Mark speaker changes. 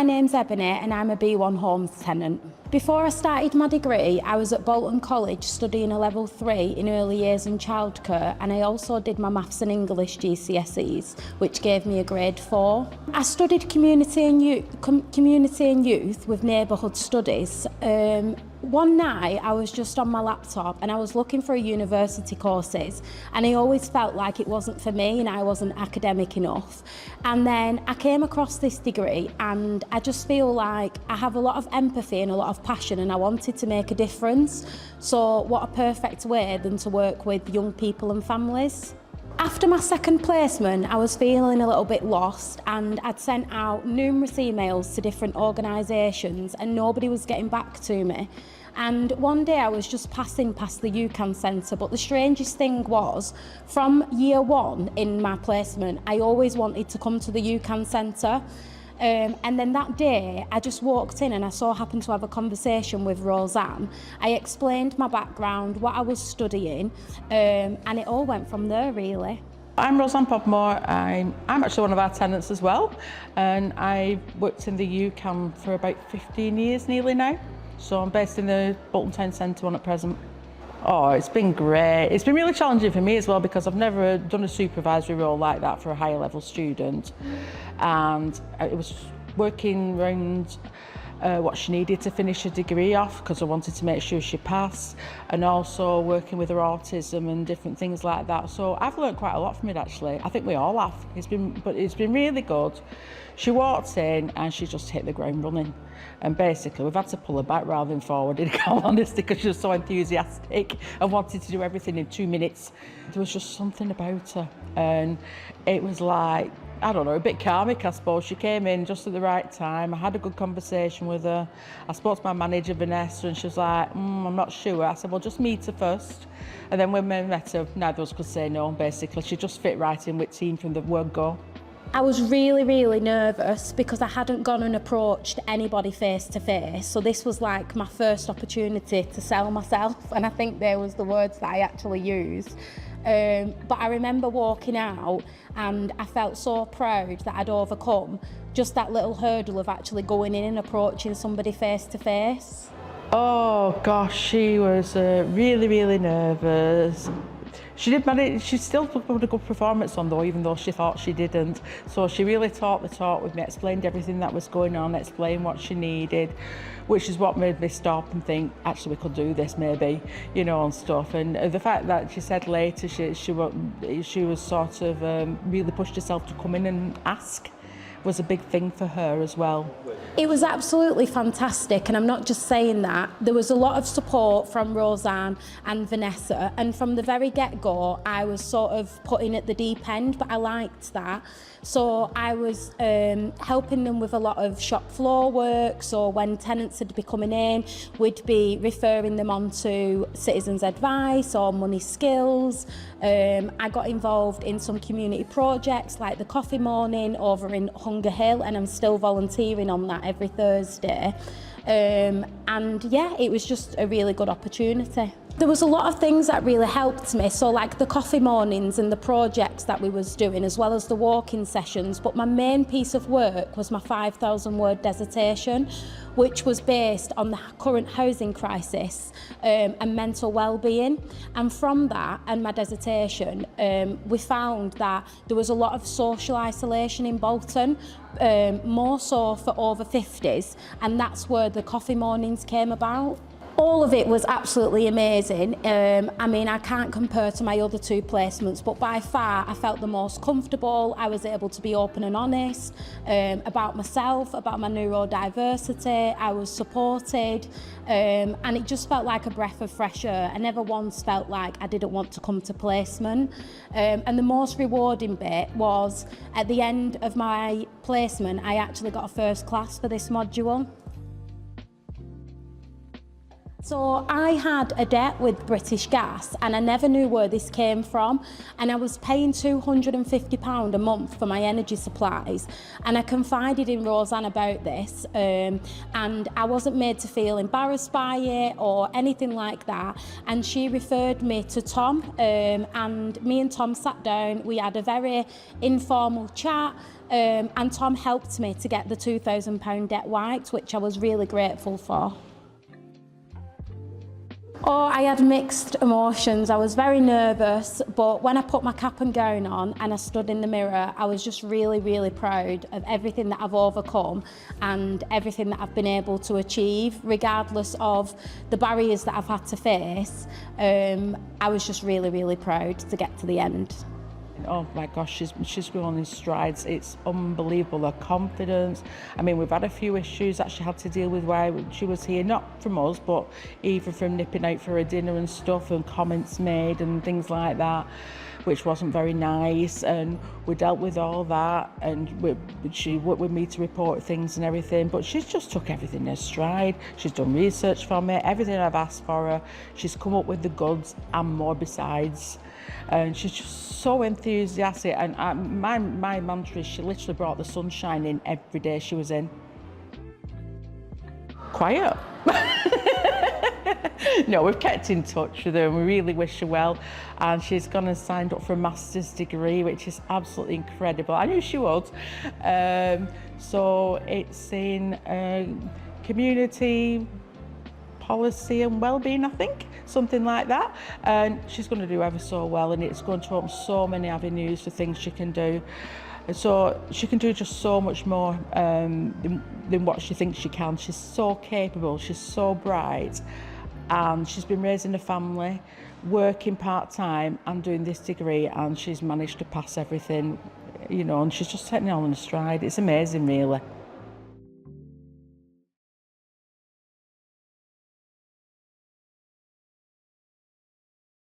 Speaker 1: My name's Ebony and I'm a B1 Homes tenant. Before I started my degree, I was at Bolton College studying a level 3 in early years and childcare, and I also did my maths and English GCSEs, which gave me a grade 4. I studied community and youth with neighbourhood studies. One night I was just on my laptop and I was looking for university courses, and I always felt like it wasn't for me and I wasn't academic enough. And then I came across this degree and I just feel like I have a lot of empathy and a lot of passion, and I wanted to make a difference. So what a perfect way than to work with young people and families. After my second placement, I was feeling a little bit lost, and I'd sent out numerous emails to different organisations and nobody was getting back to me. And one day I was just passing past the UCAN Centre, but the strangest thing was, from year 1 in my placement, I always wanted to come to the UCAN Centre. And then that day, I just walked in and I so happened to have a conversation with Rosanne. I explained my background, what I was studying, and it all went from there, really.
Speaker 2: I'm Rosanne Podmore. I'm actually one of our tenants as well, and I've worked in the UCAN for about 15 years nearly now. So I'm based in the Bolton UCAN Centre one at present. Oh, it's been great. It's been really challenging for me as well, because I've never done a supervisory role like that for a higher level student. And it was working around what she needed to finish her degree off, because I wanted to make sure she passed, and also working with her autism and different things like that. So I've learned quite a lot from it, actually. I think we all have. It's been really good. She walked in and she just hit the ground running. And basically, we've had to pull her back rather than forward, in all honesty, because she was so enthusiastic and wanted to do everything in 2 minutes. There was just something about her, and it was like, I don't know, a bit karmic, I suppose. She came in just at the right time. I had a good conversation with her. I spoke to my manager, Vanessa, and she was like, I'm not sure. I said, well, just meet her first. And then when we met her, neither of us could say no, basically. She just fit right in with the team from the word go.
Speaker 1: I was really nervous because I hadn't gone and approached anybody face to face. So this was like my first opportunity to sell myself, and I think there was the words that I actually used. But I remember walking out and I felt so proud that I'd overcome just that little hurdle of actually going in and approaching somebody face to face.
Speaker 2: Oh gosh, she was really nervous. She did manage, she still put a good performance on though, even though she thought she didn't. So she really talked the talk with me, explained everything that was going on, explained what she needed, which is what made me stop and think, actually we could do this maybe, you know, and stuff. And the fact that she said later she was sort of really pushed herself to come in and ask was a big thing for her as well.
Speaker 1: It was absolutely fantastic, and I'm not just saying that. There was a lot of support from Rosanne and Vanessa, and from the very get-go I was sort of put in at the deep end, but I liked that. So I was helping them with a lot of shop floor work, so when tenants would be coming in, we'd be referring them on to citizens advice or money skills. I got involved in some community projects like the coffee morning over in Hunger Hill, and I'm still volunteering on that every Thursday. And yeah, it was just a really good opportunity. There was a lot of things that really helped me, so like the coffee mornings and the projects that we was doing, as well as the walking sessions, but my main piece of work was my 5,000 word dissertation, which was based on the current housing crisis and mental well-being. And from that and my dissertation, we found that there was a lot of social isolation in Bolton, more so for over 50s, and that's where the coffee mornings came about. All of it was absolutely amazing. I mean, I can't compare to my other 2 placements, but by far I felt the most comfortable. I was able to be open and honest about myself, about my neurodiversity. I was supported, and it just felt like a breath of fresh air. I never once felt like I didn't want to come to placement. And the most rewarding bit was at the end of my placement, I actually got a first class for this module. So I had a debt with British Gas and I never knew where this came from, and I was paying £250 a month for my energy supplies, and I confided in Rosanne about this, and I wasn't made to feel embarrassed by it or anything like that, and she referred me to Tom, and me and Tom sat down, we had a very informal chat, and Tom helped me to get the £2,000 debt wiped, which I was really grateful for. Oh, I had mixed emotions. I was very nervous, but when I put my cap and gown on and I stood in the mirror, I was just really, really proud of everything that I've overcome and everything that I've been able to achieve, regardless of the barriers that I've had to face. I was just really, really proud to get to the end.
Speaker 2: Oh my gosh, she's grown in strides. It's unbelievable, her confidence. I mean, we've had a few issues that she had to deal with while she was here, not from us, but even from nipping out for her dinner and stuff, and comments made and things like that, which wasn't very nice, and we dealt with all that, and she worked with me to report things and everything, but she's just took everything in stride. She's done research for me, everything I've asked for her. She's come up with the goods and more besides, and she's just so enthusiastic, and my mantra is she literally brought the sunshine in every day she was in. Quiet. No, we've kept in touch with her and we really wish her well, and she's gone and signed up for a master's degree, which is absolutely incredible. I knew she would. So it's in community policy and well-being, I think, something like that, and she's going to do ever so well, and it's going to open so many avenues for things she can do. So she can do just so much more than what she thinks she can. She's so capable, she's so bright, and she's been raising a family, working part-time and doing this degree, and she's managed to pass everything, you know, and she's just taking it all in stride. It's amazing, really.